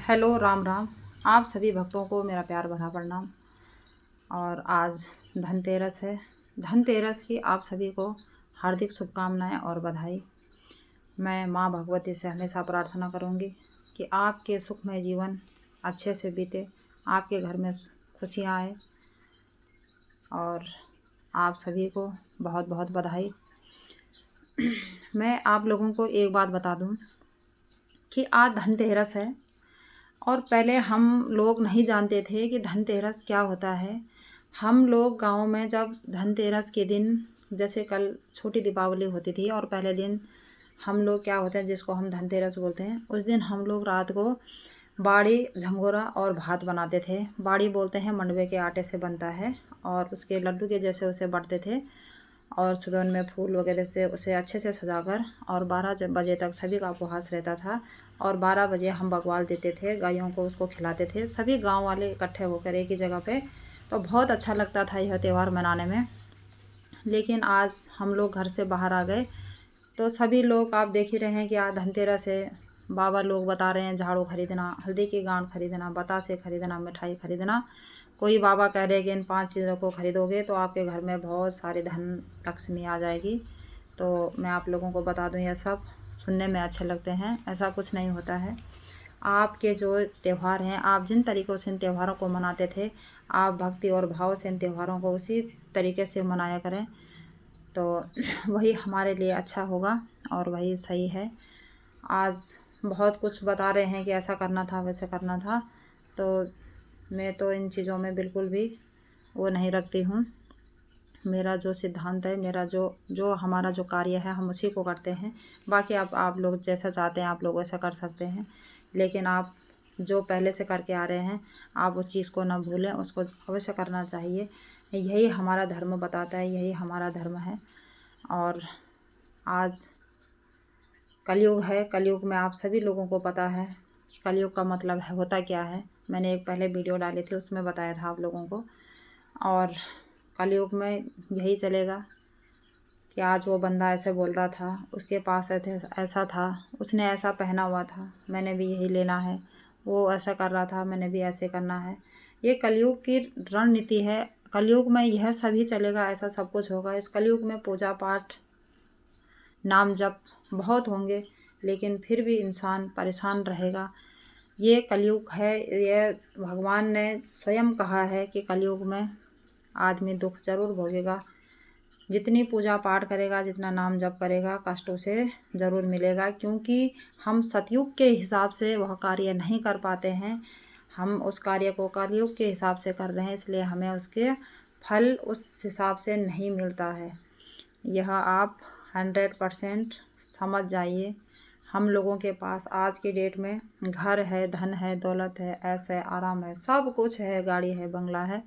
Hello, Ram Ram. आप सभी भक्तों को मेरा प्यार भरा प्रणाम। और आज धनतेरस है। धनतेरस की आप सभी को हार्दिक शुभकामनाएं और बधाई। मैं माँ भगवती से हमेशा प्रार्थना करूंगी कि आपके सुखमय जीवन अच्छे से बीते, आपके घर में खुशियाँ आए। और आप सभी को बहुत बहुत बधाई। मैं आप लोगों को एक बात बता दूं कि आज धनतेरस है। और पहले हम लोग नहीं जानते थे कि धनतेरस क्या होता है। हम लोग गांव में जब धनतेरस के दिन, जैसे कल छोटी दीपावली होती थी और पहले दिन हम लोग क्या होता है जिसको हम धनतेरस बोलते हैं, उस दिन हम लोग रात को बाड़ी, झंगोरा और भात बनाते थे। बाड़ी बोलते हैं, मंडवे के आटे से बनता है और उसके लड्डू के जैसे उसे बांटते थे और सुगंध में फूल वगैरह से उसे अच्छे से सजाकर, और 12 बजे तक सभी का उपवास रहता था। और 12 बजे हम बग्वाल देते थे, गायों को उसको खिलाते थे, सभी गांव वाले इकट्ठे होकर एक ही जगह पे। तो बहुत अच्छा लगता था यह त्यौहार मनाने में। लेकिन आज हम लोग घर से बाहर आ गए तो सभी लोग, आप देख ही रहे हैं कि आज धनतेरस है। बाबा लोग बता रहे हैं झाड़ू खरीदना, हल्दी की गांठ खरीदना, बतासे खरीदना, मिठाई खरीदना। कोई बाबा कह रहे हैं कि इन 5 चीज़ों को खरीदोगे तो आपके घर में बहुत सारी धन लक्ष्मी आ जाएगी। तो मैं आप लोगों को बता दूं, यह सब सुनने में अच्छे लगते हैं, ऐसा कुछ नहीं होता है। आपके जो त्यौहार हैं, आप जिन तरीक़ों से इन त्यौहारों को मनाते थे, आप भक्ति और भाव से इन त्यौहारों को उसी तरीके से मनाया करें। तो वही हमारे लिए अच्छा होगा और वही सही है। आज बहुत कुछ बता रहे हैं कि ऐसा करना था, वैसे करना था। तो मैं तो इन चीज़ों में बिल्कुल भी वो नहीं रखती हूँ। मेरा जो सिद्धांत है, मेरा जो हमारा जो कार्य है, हम उसी को करते हैं। बाकी आप लोग जैसा चाहते हैं आप लोग वैसा कर सकते हैं। लेकिन आप जो पहले से करके आ रहे हैं, आप उस चीज़ को ना भूलें, उसको अवश्य करना चाहिए। यही हमारा धर्म बताता है, यही हमारा धर्म है। और आज कलयुग है। कलयुग में आप सभी लोगों को पता है कि कलयुग का मतलब है होता क्या है। मैंने एक पहले वीडियो डाली थी, उसमें बताया था आप लोगों को। और कलयुग में यही चलेगा कि आज वो बंदा ऐसे बोल रहा था, उसके पास ऐसा था, उसने ऐसा पहना हुआ था, मैंने भी यही लेना है। वो ऐसा कर रहा था, मैंने भी ऐसे करना है। ये कलयुग की रणनीति है। कलयुग में यह सभी चलेगा, ऐसा सब कुछ होगा। इस कलयुग में पूजा पाठ, नाम जप बहुत होंगे, लेकिन फिर भी इंसान परेशान रहेगा। ये कलयुग है। ये भगवान ने स्वयं कहा है कि कलयुग में आदमी दुख जरूर भोगेगा। जितनी पूजा पाठ करेगा, जितना नाम जप करेगा, कष्ट उसे ज़रूर मिलेगा। क्योंकि हम सतयुग के हिसाब से वह कार्य नहीं कर पाते हैं, हम उस कार्य को कलयुग के हिसाब से कर रहे हैं, इसलिए हमें उसके फल उस हिसाब से नहीं मिलता है। यह आप 100% समझ जाइए। हम लोगों के पास आज की डेट में घर है, धन है, दौलत है, ऐश है, आराम है, सब कुछ है, गाड़ी है, बंगला है,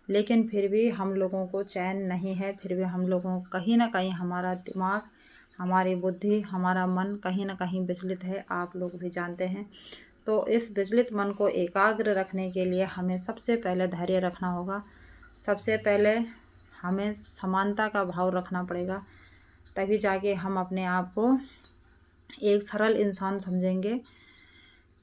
लेकिन फिर भी हम लोगों को चैन नहीं है। फिर भी हम लोगों को कहीं ना कहीं हमारा दिमाग, हमारी बुद्धि, हमारा मन कहीं ना कहीं विचलित है, आप लोग भी जानते हैं। तो इस विचलित मन को एकाग्र रखने के लिए हमें सबसे पहले धैर्य रखना होगा। सबसे पहले हमें समानता का भाव रखना पड़ेगा, तभी जाके हम अपने आप को एक सरल इंसान समझेंगे।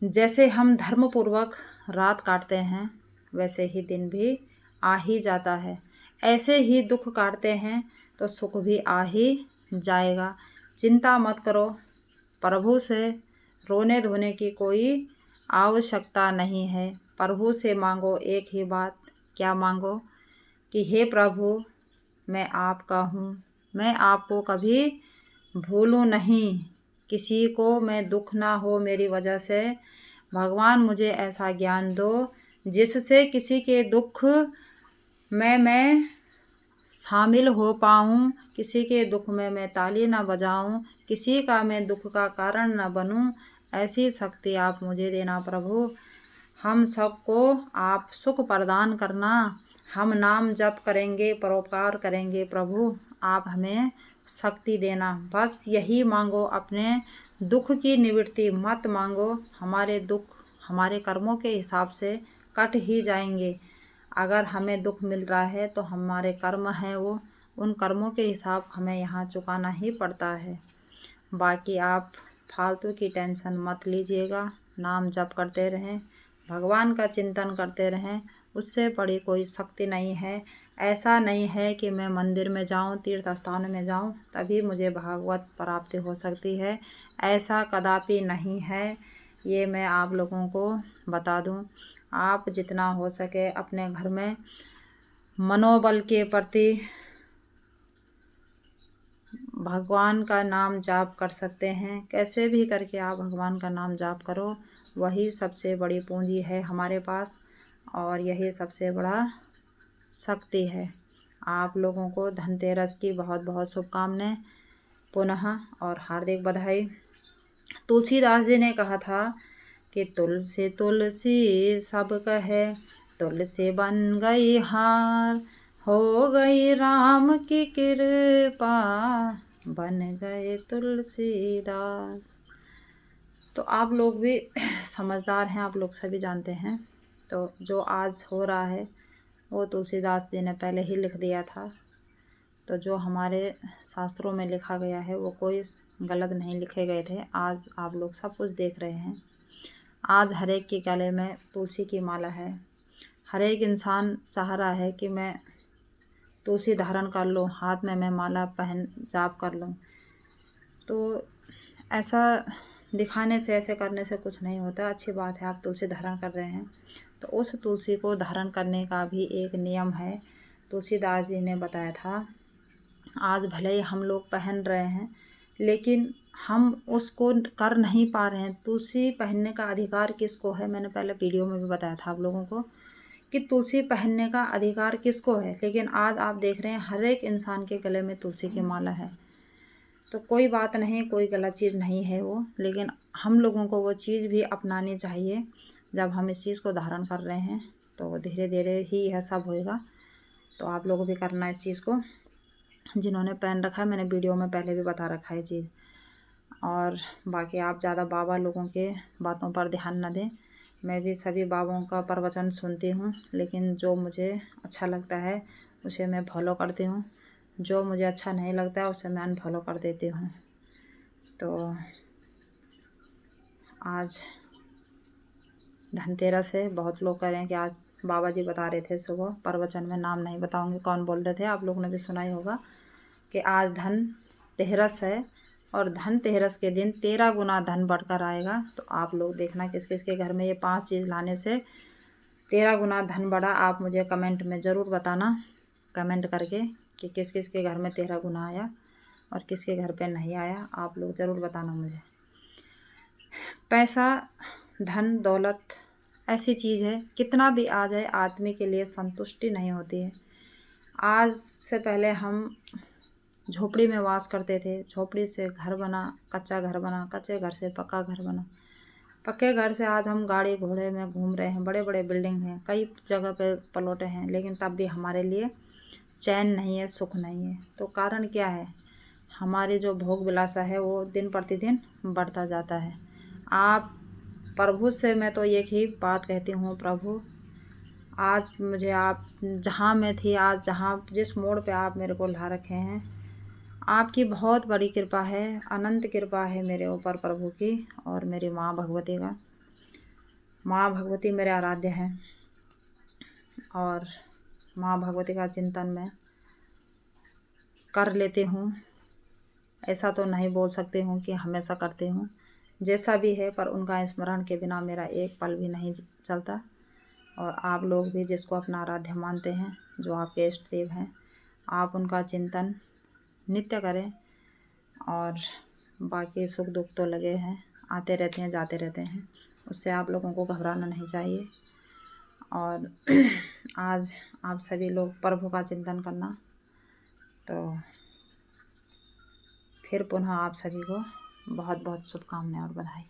जैसे हम धर्मपूर्वक रात काटते हैं, वैसे ही दिन भी आ ही जाता है। ऐसे ही दुख काटते हैं तो सुख भी आ ही जाएगा। चिंता मत करो, प्रभु से रोने धोने की कोई आवश्यकता नहीं है। प्रभु से मांगो एक ही बात, क्या मांगो कि हे प्रभु, मैं आपका हूँ, मैं आपको कभी भूलूँ नहीं, किसी को मैं दुख ना हो मेरी वजह से। भगवान मुझे ऐसा ज्ञान दो जिससे किसी के दुख में मैं शामिल हो पाऊँ, किसी के दुख में मैं ताली ना बजाऊँ, किसी का मैं दुख का कारण ना बनूँ। ऐसी शक्ति आप मुझे देना प्रभु। हम सबको आप सुख प्रदान करना। हम नाम जप करेंगे, परोपकार करेंगे प्रभु, आप हमें शक्ति देना। बस यही मांगो, अपने दुख की निवृत्ति मत मांगो। हमारे दुख हमारे कर्मों के हिसाब से कट ही जाएंगे। अगर हमें दुख मिल रहा है तो हमारे कर्म हैं, वो उन कर्मों के हिसाब हमें यहाँ चुकाना ही पड़ता है। बाकी आप फालतू की टेंशन मत लीजिएगा। नाम जप करते रहें, भगवान का चिंतन करते रहें, उससे बड़ी कोई शक्ति नहीं है। ऐसा नहीं है कि मैं मंदिर में जाऊं, तीर्थ स्थान में जाऊं तभी मुझे भागवत प्राप्ति हो सकती है, ऐसा कदापि नहीं है। ये मैं आप लोगों को बता दूं। आप जितना हो सके अपने घर में मनोबल के प्रति भगवान का नाम जाप कर सकते हैं। कैसे भी करके आप भगवान का नाम जाप करो, वही सबसे बड़ी पूंजी है हमारे पास और यही सबसे बड़ा शक्ति है। आप लोगों को धनतेरस की बहुत बहुत शुभकामनाएं पुनः और हार्दिक बधाई। तुलसीदास जी ने कहा था कि तुलसी तुलसी सब कहे, तुलसी बन गई हार, हो गई राम की कृपा, बन गए तुलसीदास। तो आप लोग भी समझदार हैं, आप लोग सभी जानते हैं। तो जो आज हो रहा है वो तुलसीदास जी ने पहले ही लिख दिया था। तो जो हमारे शास्त्रों में लिखा गया है वो कोई गलत नहीं लिखे गए थे। आज आप लोग सब कुछ देख रहे हैं। आज हर एक के गले में तुलसी की माला है। हर एक इंसान चाह रहा है कि मैं तुलसी धारण कर लूँ, हाथ में मैं माला पहन जाप कर लूँ। तो ऐसा दिखाने से, ऐसे करने से कुछ नहीं होता। अच्छी बात है आप तुलसी धारण कर रहे हैं, तो उस तुलसी को धारण करने का भी एक नियम है। तुलसीदास जी ने बताया था। आज भले ही हम लोग पहन रहे हैं लेकिन हम उसको कर नहीं पा रहे हैं। तुलसी पहनने का अधिकार किसको है, मैंने पहले वीडियो में भी बताया था आप लोगों को कि तुलसी पहनने का अधिकार किसको है। लेकिन आज आप देख रहे हैं हर एक इंसान के गले में तुलसी की माला है। तो कोई बात नहीं, कोई गलत चीज़ नहीं है वो, लेकिन हम लोगों को वो चीज़ भी अपनानी चाहिए। जब हम इस चीज़ को धारण कर रहे हैं तो धीरे धीरे ही यह सब होएगा। तो आप लोगों भी करना इस चीज़ को, जिन्होंने पहन रखा है। मैंने वीडियो में पहले भी बता रखा है चीज़। और बाकी आप ज़्यादा बाबा लोगों के बातों पर ध्यान न दें। मैं भी सभी बाबों का प्रवचन सुनती हूँ, लेकिन जो मुझे अच्छा लगता है उसे मैं फॉलो करती हूँ, जो मुझे अच्छा नहीं लगता है उसे मैं अनफॉलो कर देती हूँ। तो आज धनतेरस है। बहुत लोग कह रहे हैं कि आज बाबा जी बता रहे थे सुबह प्रवचन में, नाम नहीं बताऊंगी कौन बोल रहे थे, आप लोगों ने भी सुना ही होगा कि आज धनतेरस है और धनतेरस के दिन 13 गुना धन बढ़कर आएगा। तो आप लोग देखना किस किस के घर में ये 5 चीज़ लाने से 13 गुना धन बढ़ा। आप मुझे कमेंट में ज़रूर बताना, कमेंट करके कि किस किस के घर में 13 गुना आया और किसके घर पे नहीं आया। आप लोग ज़रूर बताना मुझे। पैसा, धन दौलत ऐसी चीज़ है, कितना भी आ जाए आदमी के लिए संतुष्टि नहीं होती है। आज से पहले हम झोपड़ी में वास करते थे, झोपड़ी से घर बना, कच्चा घर बना, कच्चे घर से पक्का घर बना, पक्के घर से आज हम गाड़ी घोड़े में घूम रहे हैं, बड़े बड़े बिल्डिंग हैं, कई जगह पे प्लॉटें हैं, लेकिन तब भी हमारे लिए चैन नहीं है, सुख नहीं है। तो कारण क्या है? हमारी जो भोग विलासा है वो दिन प्रतिदिन बढ़ता जाता है। आप प्रभु से मैं तो एक ही बात कहती हूँ, प्रभु आज मुझे आप जहाँ मैं थी, आज जहाँ जिस मोड़ पे आप मेरे को ला रखे हैं, आपकी बहुत बड़ी कृपा है, अनंत कृपा है मेरे ऊपर प्रभु की और मेरी माँ भगवती का। माँ भगवती मेरे आराध्य हैं और माँ भगवती का चिंतन मैं कर लेती हूँ। ऐसा तो नहीं बोल सकती हूँ कि हमेशा करती हूँ, जैसा भी है, पर उनका स्मरण के बिना मेरा एक पल भी नहीं चलता। और आप लोग भी जिसको अपना आराध्य मानते हैं, जो आपके इष्ट देव हैं, आप उनका चिंतन नित्य करें। और बाकी सुख दुख तो लगे हैं, आते रहते हैं, जाते रहते हैं, उससे आप लोगों को घबराना नहीं चाहिए। और आज आप सभी लोग प्रभु का चिंतन करना। तो फिर पुनः आप सभी को बहुत बहुत शुभकामनाएं और बधाई।